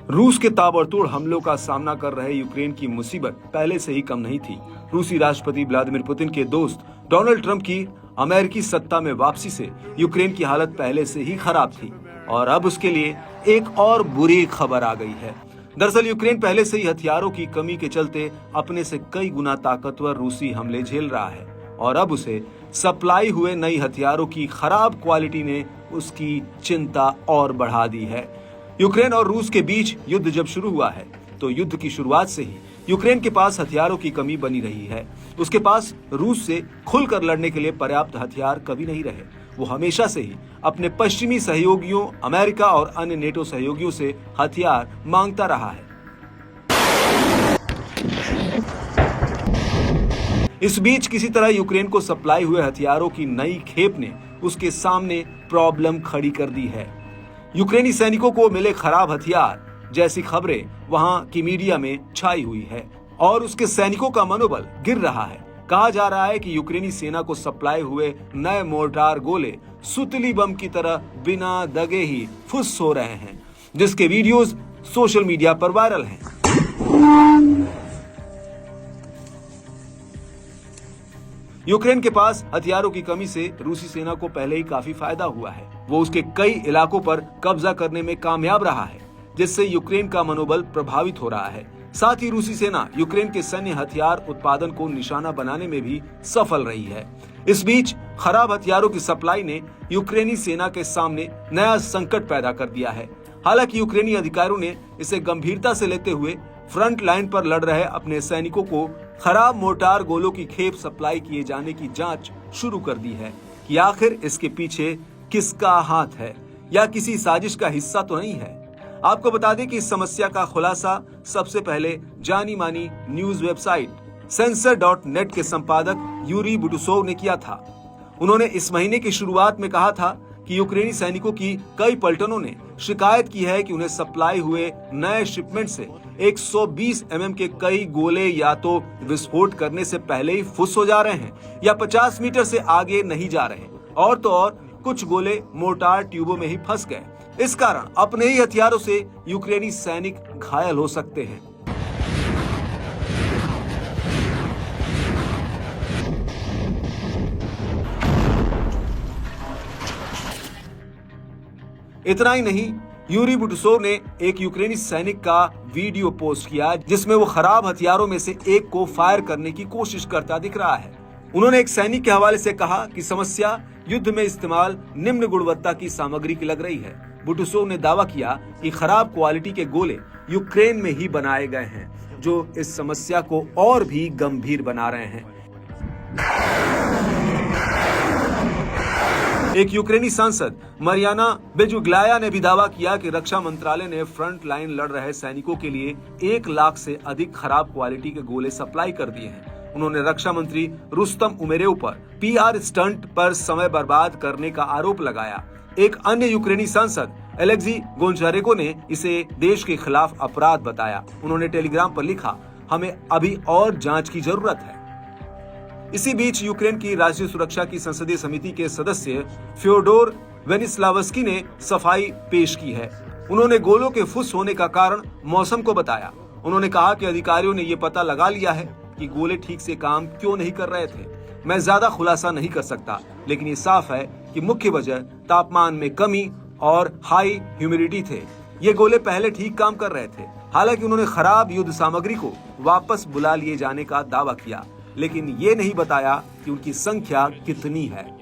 रूस के ताबड़तोड़ हमलों का सामना कर रहे यूक्रेन की मुसीबत पहले से ही कम नहीं थी। रूसी राष्ट्रपति व्लादिमीर पुतिन के दोस्त डोनाल्ड ट्रंप की अमेरिकी सत्ता में वापसी से यूक्रेन की हालत पहले से ही खराब थी और अब उसके लिए एक और बुरी खबर आ गई है। दरअसल यूक्रेन पहले से ही हथियारों की कमी के चलते अपने से कई गुना ताकतवर रूसी हमले झेल रहा है और अब उसे सप्लाई हुए नई हथियारों की खराब क्वालिटी ने उसकी चिंता और बढ़ा दी है। यूक्रेन और रूस के बीच युद्ध जब शुरू हुआ है तो युद्ध की शुरुआत से ही यूक्रेन के पास हथियारों की कमी बनी रही है। उसके पास रूस से खुलकर लड़ने के लिए पर्याप्त हथियार कभी नहीं रहे। वो हमेशा से ही अपने पश्चिमी सहयोगियों अमेरिका और अन्य नेटो सहयोगियों से हथियार मांगता रहा है। इस बीच किसी तरह यूक्रेन को सप्लाई हुए हथियारों की नई खेप ने उसके सामने प्रॉब्लम खड़ी कर दी है। यूक्रेनी सैनिकों को मिले खराब हथियार जैसी खबरें वहां की मीडिया में छाई हुई है और उसके सैनिकों का मनोबल गिर रहा है। कहा जा रहा है कि यूक्रेनी सेना को सप्लाई हुए नए मोर्टार गोले सुतली बम की तरह बिना दगे ही फुस हो रहे हैं, जिसके वीडियोस सोशल मीडिया पर वायरल हैं। यूक्रेन के पास हथियारों की कमी से रूसी सेना को पहले ही काफी फायदा हुआ है। वो उसके कई इलाकों पर कब्जा करने में कामयाब रहा है, जिससे यूक्रेन का मनोबल प्रभावित हो रहा है। साथ ही रूसी सेना यूक्रेन के सैन्य हथियार उत्पादन को निशाना बनाने में भी सफल रही है। इस बीच खराब हथियारों की सप्लाई ने यूक्रेनी सेना के सामने नया संकट पैदा कर दिया है। हालांकि यूक्रेनी अधिकारियों ने इसे गंभीरता से लेते हुए फ्रंट लाइन पर लड़ रहे अपने सैनिकों को खराब मोर्टार गोलों की खेप सप्लाई किए जाने की जांच शुरू कर दी है कि आखिर इसके पीछे किसका हाथ है या किसी साजिश का हिस्सा तो नहीं है। आपको बता दें कि इस समस्या का खुलासा सबसे पहले जानी मानी न्यूज वेबसाइट सेंसर.नेट के संपादक यूरी बुटुसोव ने किया था। उन्होंने इस महीने की शुरुआत में कहा था कि यूक्रेनी सैनिकों की कई पलटनों ने शिकायत की है कि उन्हें सप्लाई हुए नए शिपमेंट से 120 mm के कई गोले या तो विस्फोट करने से पहले ही फुस हो जा रहे हैं या 50 मीटर से आगे नहीं जा रहे, और तो और कुछ गोले मोर्टार ट्यूबों में ही फंस गए। इस कारण अपने ही हथियारों से यूक्रेनी सैनिक घायल हो सकते हैं। इतना ही नहीं, यूरी बुटुसोव ने एक यूक्रेनी सैनिक का वीडियो पोस्ट किया जिसमें वो खराब हथियारों में से एक को फायर करने की कोशिश करता दिख रहा है। उन्होंने एक सैनिक के हवाले से कहा कि समस्या युद्ध में इस्तेमाल निम्न गुणवत्ता की सामग्री की लग रही है। बुटुसोव ने दावा किया कि खराब क्वालिटी के गोले यूक्रेन में ही बनाए गए हैं, जो इस समस्या को और भी गंभीर बना रहे हैं। एक यूक्रेनी सांसद मरियाना बेजुग्लाया ने भी दावा किया कि रक्षा मंत्रालय ने फ्रंट लाइन लड़ रहे सैनिकों के लिए 1 लाख से अधिक खराब क्वालिटी के गोले सप्लाई कर दिए हैं। उन्होंने रक्षा मंत्री रुस्तम उमेरेव पर PR स्टंट पर समय बर्बाद करने का आरोप लगाया। एक अन्य यूक्रेनी सांसद एलेक्सी गोंचारेको ने इसे देश के खिलाफ अपराध बताया। उन्होंने टेलीग्राम पर लिखा, हमें अभी और जांच की जरूरत है। इसी बीच यूक्रेन की राष्ट्रीय सुरक्षा की संसदीय समिति के सदस्य फ्योडोर वेनिस्लावस्की ने सफाई पेश की है। उन्होंने गोलों के फुस होने का कारण मौसम को बताया। उन्होंने कहा कि अधिकारियों ने ये पता लगा लिया है कि गोले ठीक से काम क्यों नहीं कर रहे थे। मैं ज्यादा खुलासा नहीं कर सकता, लेकिन ये साफ है कि मुख्य वजह तापमान में कमी और हाई ह्यूमिडिटी थे। ये गोले पहले ठीक काम कर रहे थे। हालांकि उन्होंने खराब युद्ध सामग्री को वापस बुला लिए जाने का दावा किया, लेकिन ये नहीं बताया कि उनकी संख्या कितनी है।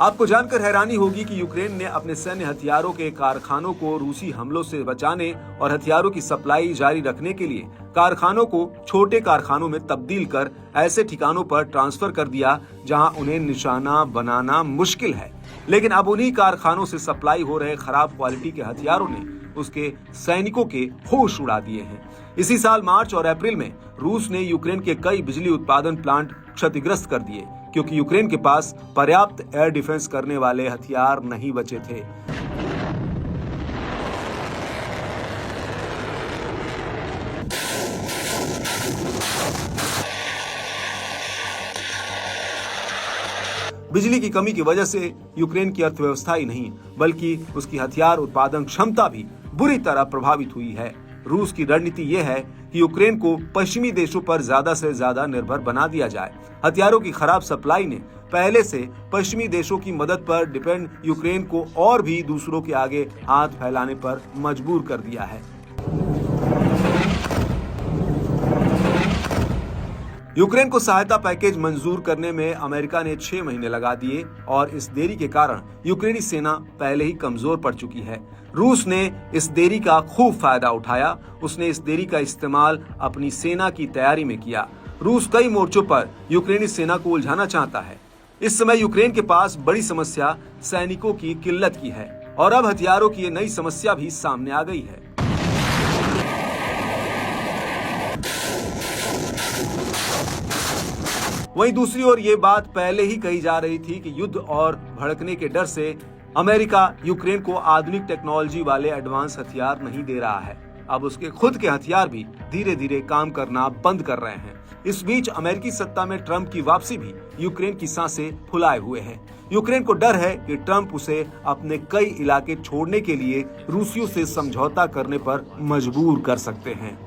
आपको जानकर हैरानी होगी कि यूक्रेन ने अपने सैन्य हथियारों के कारखानों को रूसी हमलों से बचाने और हथियारों की सप्लाई जारी रखने के लिए कारखानों को छोटे कारखानों में तब्दील कर ऐसे ठिकानों पर ट्रांसफर कर दिया जहां उन्हें निशाना बनाना मुश्किल है। लेकिन अब उन्हीं कारखानों से सप्लाई हो रहे खराब क्वालिटी के हथियारों ने उसके सैनिकों के होश उड़ा दिए हैं। इसी साल मार्च और अप्रैल में रूस ने यूक्रेन के कई बिजली उत्पादन प्लांट क्षतिग्रस्त कर दिए क्योंकि यूक्रेन के पास पर्याप्त एयर डिफेंस करने वाले हथियार नहीं बचे थे। बिजली की कमी की वजह से यूक्रेन की अर्थव्यवस्था ही नहीं बल्कि उसकी हथियार उत्पादन क्षमता भी बुरी तरह प्रभावित हुई है। रूस की रणनीति ये है कि यूक्रेन को पश्चिमी देशों पर ज्यादा से ज्यादा निर्भर बना दिया जाए। हथियारों की खराब सप्लाई ने पहले से पश्चिमी देशों की मदद पर डिपेंड यूक्रेन को और भी दूसरों के आगे हाथ फैलाने पर मजबूर कर दिया है। यूक्रेन को सहायता पैकेज मंजूर करने में अमेरिका ने 6 महीने लगा दिए और इस देरी के कारण यूक्रेनी सेना पहले ही कमजोर पड़ चुकी है। रूस ने इस देरी का खूब फायदा उठाया। उसने इस देरी का इस्तेमाल अपनी सेना की तैयारी में किया। रूस कई मोर्चों पर यूक्रेनी सेना को उलझाना चाहता है। इस समय यूक्रेन के पास बड़ी समस्या सैनिकों की किल्लत की है और अब हथियारों की ये नई समस्या भी सामने आ गई है। वहीं दूसरी ओर ये बात पहले ही कही जा रही थी कि युद्ध और भड़कने के डर से अमेरिका यूक्रेन को आधुनिक टेक्नोलॉजी वाले एडवांस हथियार नहीं दे रहा है। अब उसके खुद के हथियार भी धीरे धीरे काम करना बंद कर रहे हैं। इस बीच अमेरिकी सत्ता में ट्रंप की वापसी भी यूक्रेन की सांसें फुलाए हुए है। यूक्रेन को डर है कि ट्रंप उसे अपने कई इलाके छोड़ने के लिए रूसियों से समझौता करने पर मजबूर कर सकते हैं।